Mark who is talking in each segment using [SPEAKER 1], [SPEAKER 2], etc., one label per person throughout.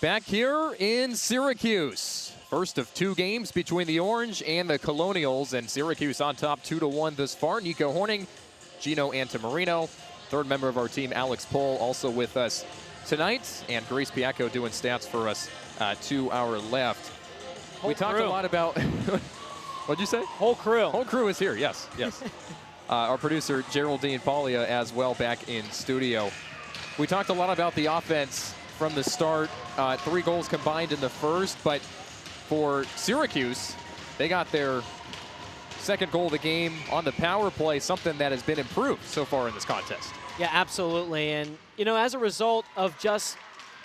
[SPEAKER 1] back here in Syracuse. First of two games between the Orange and the Colonials, and Syracuse on top 2-1 thus far. Nico Horning, Gino Antamarino, third member of our team, Alex Pohl, also with us tonight, and Grace Piacco doing stats for us to our left.
[SPEAKER 2] Whole
[SPEAKER 1] we talked
[SPEAKER 2] crew.
[SPEAKER 1] a lot about, what'd you say?
[SPEAKER 2] Whole crew.
[SPEAKER 1] Whole crew is here, yes, yes. Our producer, Geraldine Paglia, as well, back in studio. We talked a lot about the offense from the start, 3 goals combined in the first, but for Syracuse, they got their second goal of the game on the power play, something that has been improved so far in this contest.
[SPEAKER 2] Yeah, absolutely. And, you know, as a result of just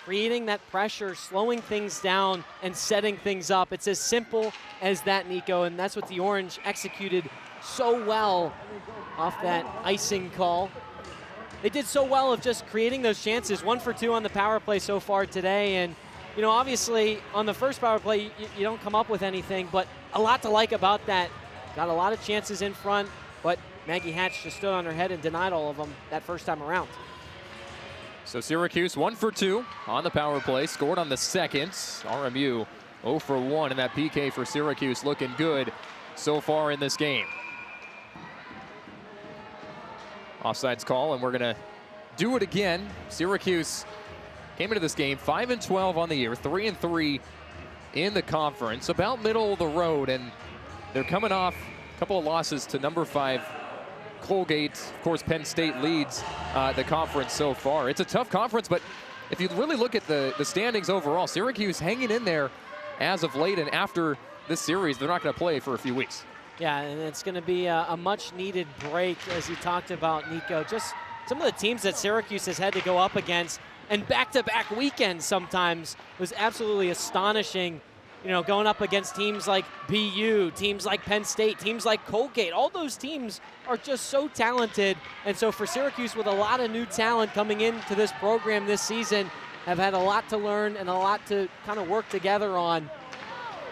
[SPEAKER 2] creating that pressure, slowing things down, and setting things up, it's as simple as that, Nico, and that's what the Orange executed so well off that icing call. They did so well of just creating those chances, 1 for 2 on the power play so far today. And, you know, obviously on the first power play, you don't come up with anything, but a lot to like about that. Got a lot of chances in front, but Maggie Hatch just stood on her head and denied all of them that first time around.
[SPEAKER 1] So Syracuse 1 for 2 on the power play, scored on the second. RMU 0 for 1, and that PK for Syracuse looking good so far in this game. Offsides call, and we're going to do it again. Syracuse came into this game 5-12 on the year, 3-3 in the conference, about middle of the road, and they're coming off a couple of losses to number 5 Colgate. Of course, Penn State leads the conference so far. It's a tough conference, but if you really look at the standings overall, Syracuse hanging in there as of late, and after this series, they're not going to play for a few weeks.
[SPEAKER 2] Yeah, and it's going to be a much-needed break, as you talked about, Nico. Just some of the teams that Syracuse has had to go up against, and back-to-back weekends sometimes, was absolutely astonishing. You know, going up against teams like BU, teams like Penn State, teams like Colgate. All those teams are just so talented. And so for Syracuse, with a lot of new talent coming into this program this season, have had a lot to learn and a lot to kind of work together on.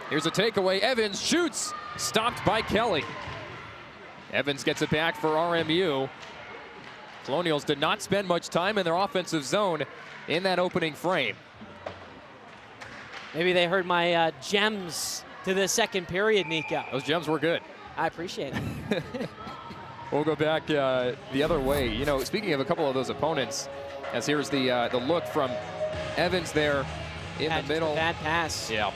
[SPEAKER 1] Here's a takeaway. Evans shoots. Stopped by Kelly. Evans gets it back for RMU. Colonials did not spend much time in their offensive zone in that opening frame.
[SPEAKER 2] Maybe they heard my gems to the second period, Nico.
[SPEAKER 1] Those gems were good.
[SPEAKER 2] I appreciate it.
[SPEAKER 1] We'll go back the other way. You know, speaking of a couple of those opponents, as here's the look from Evans there in the middle.
[SPEAKER 2] Bad pass.
[SPEAKER 1] Yeah.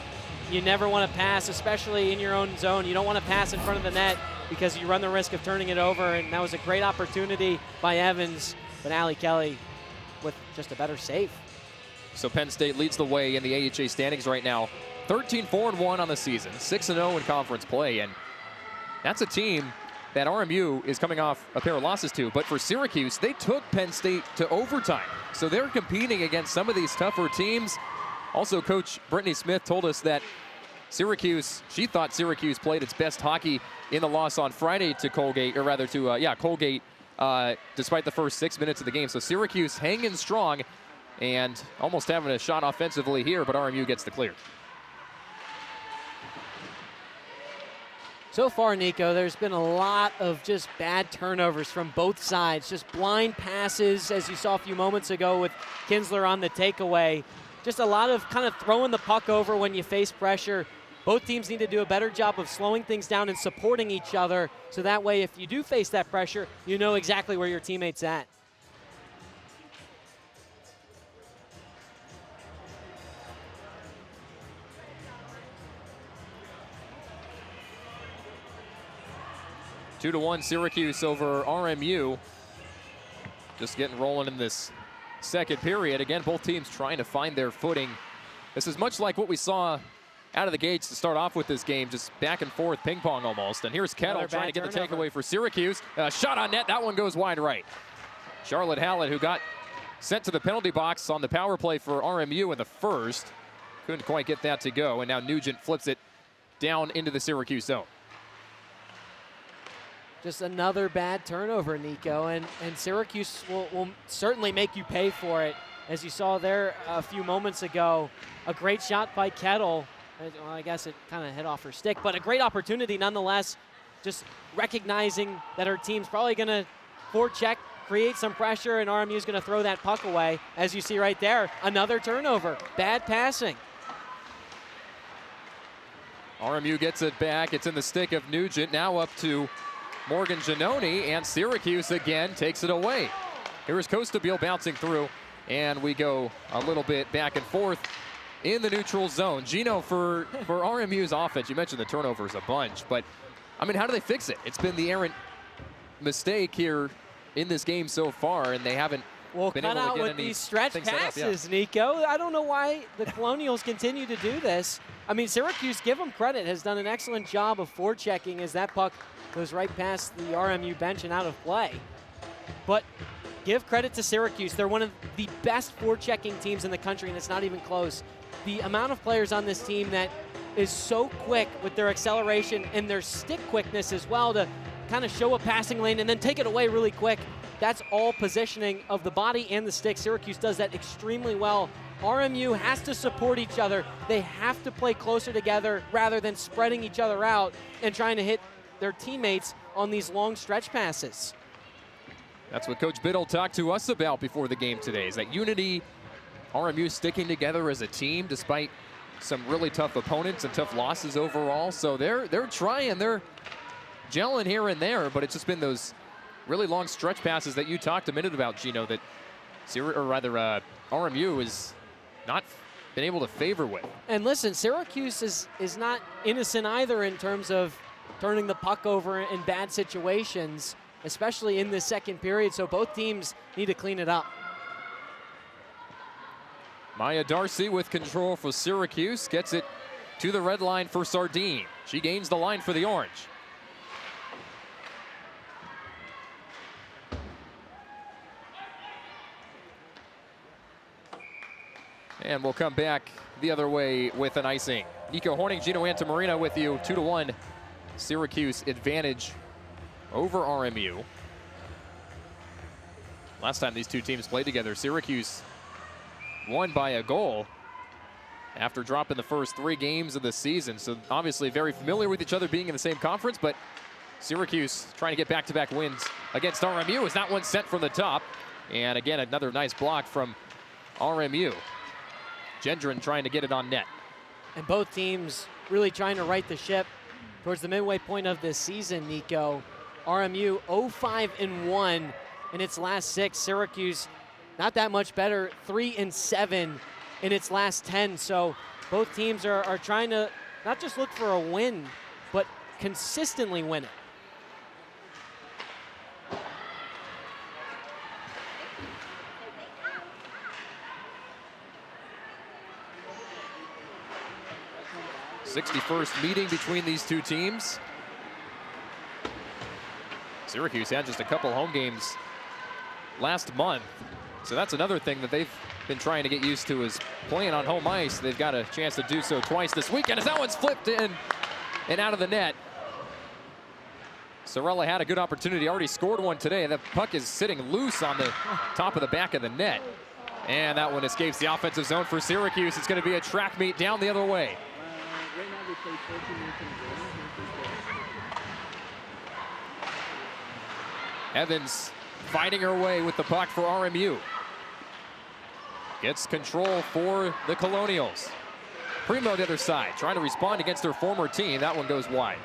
[SPEAKER 2] You never want to pass, especially in your own zone. You don't want to pass in front of the net because you run the risk of turning it over, and that was a great opportunity by Evans, but Allie Kelly with just a better save.
[SPEAKER 1] So Penn State leads the way in the AHA standings right now. 13-4-1 on the season, 6-0 in conference play, and that's a team that RMU is coming off a pair of losses to. But for Syracuse, they took Penn State to overtime. So they're competing against some of these tougher teams. Also, Coach Brittany Smith told us that she thought Syracuse played its best hockey in the loss on Friday to Colgate, or rather to, Colgate, despite the first 6 minutes of the game. So Syracuse hanging strong and almost having a shot offensively here, but RMU gets the clear.
[SPEAKER 2] So far, Nico, there's been a lot of just bad turnovers from both sides. Just blind passes, as you saw a few moments ago with Kinsler on the takeaway. Just a lot of kind of throwing the puck over when you face pressure. Both teams need to do a better job of slowing things down and supporting each other, so that way if you do face that pressure, you know exactly where your teammate's at.
[SPEAKER 1] Two to 1 Syracuse over RMU. Just getting rolling in this second period. Again, both teams trying to find their footing. This is much like what we saw out of the gates to start off with this game, just back and forth, ping pong almost. And here's Kettle trying to get the takeaway for Syracuse. Shot on net, that one goes wide right. Charlotte Hallett, who got sent to the penalty box on the power play for RMU in the first, couldn't quite get that to go. And now Nugent flips it down into the Syracuse zone.
[SPEAKER 2] Just another bad turnover, Nico, and Syracuse will certainly make you pay for it. As you saw there a few moments ago, a great shot by Kettle. Well, I guess it kind of hit off her stick, but a great opportunity nonetheless. Just recognizing that her team's probably going to forecheck, create some pressure, and RMU is going to throw that puck away. As you see right there, another turnover. Bad passing.
[SPEAKER 1] RMU gets it back. It's in the stick of Nugent. Now up to Morgan Giannoni, and Syracuse again takes it away. Here's Costabile bouncing through, and we go a little bit back and forth in the neutral zone. Gino, for RMU's offense, you mentioned the turnovers a bunch, but I mean, how do they fix it? It's been the errant mistake here in this game so far, and they haven't been able to
[SPEAKER 2] out
[SPEAKER 1] get
[SPEAKER 2] with
[SPEAKER 1] any
[SPEAKER 2] these stretch passes,
[SPEAKER 1] yeah.
[SPEAKER 2] Nico. I don't know why the Colonials continue to do this. I mean, Syracuse, give them credit, has done an excellent job of forechecking as that puck goes right past the RMU bench and out of play. But give credit to Syracuse. They're one of the best forechecking teams in the country, and it's not even close. The amount of players on this team that is so quick with their acceleration and their stick quickness as well to kind of show a passing lane and then take it away really quick. That's all positioning of the body and the stick. Syracuse does that extremely well. RMU has to support each other. They have to play closer together rather than spreading each other out and trying to hit their teammates on these long stretch passes.
[SPEAKER 1] That's what Coach Biddle talked to us about before the game today, is that unity, RMU sticking together as a team despite some really tough opponents and tough losses overall. So they're trying, they're gelling here and there, but it's just been those really long stretch passes that you talked a minute about, Gino, that RMU is not been able to favor with.
[SPEAKER 2] And listen, Syracuse is not innocent either in terms of turning the puck over in bad situations, especially in the second period, so both teams need to clean it up.
[SPEAKER 1] Maya Darcy with control for Syracuse, gets it to the red line for Sardine. She gains the line for the Orange. And we'll come back the other way with an icing. Nico Horning, Gino Antamarina with you, 2-1. Syracuse advantage over RMU. Last time these two teams played together, Syracuse won by a goal after dropping the first 3 games of the season. So obviously very familiar with each other being in the same conference, but Syracuse trying to get back-to-back wins against RMU as that one sent from the top. And again, another nice block from RMU. Gendron trying to get it on net.
[SPEAKER 2] And both teams really trying to right the ship towards the midway point of this season, Nico. RMU 0-5-1 in its last 6. Syracuse not that much better, 3-7 in its last 10. So both teams are trying to not just look for a win, but consistently win it.
[SPEAKER 1] '61st meeting between these two teams. Syracuse had just a couple home games last month, so that's another thing that they've been trying to get used to, is playing on home ice. They've got a chance to do so twice this weekend as that one's flipped in and out of the net. Sorella had a good opportunity, already scored one today, and the puck is sitting loose on the top of the back of the net. And that one escapes the offensive zone for Syracuse. It's going to be a track meet down the other way.
[SPEAKER 3] Right now we play 14 minutes in the game.
[SPEAKER 1] Evans fighting her way with the puck for RMU. Gets control for the Colonials. Primo the other side, trying to respond against her former team. That one goes wide.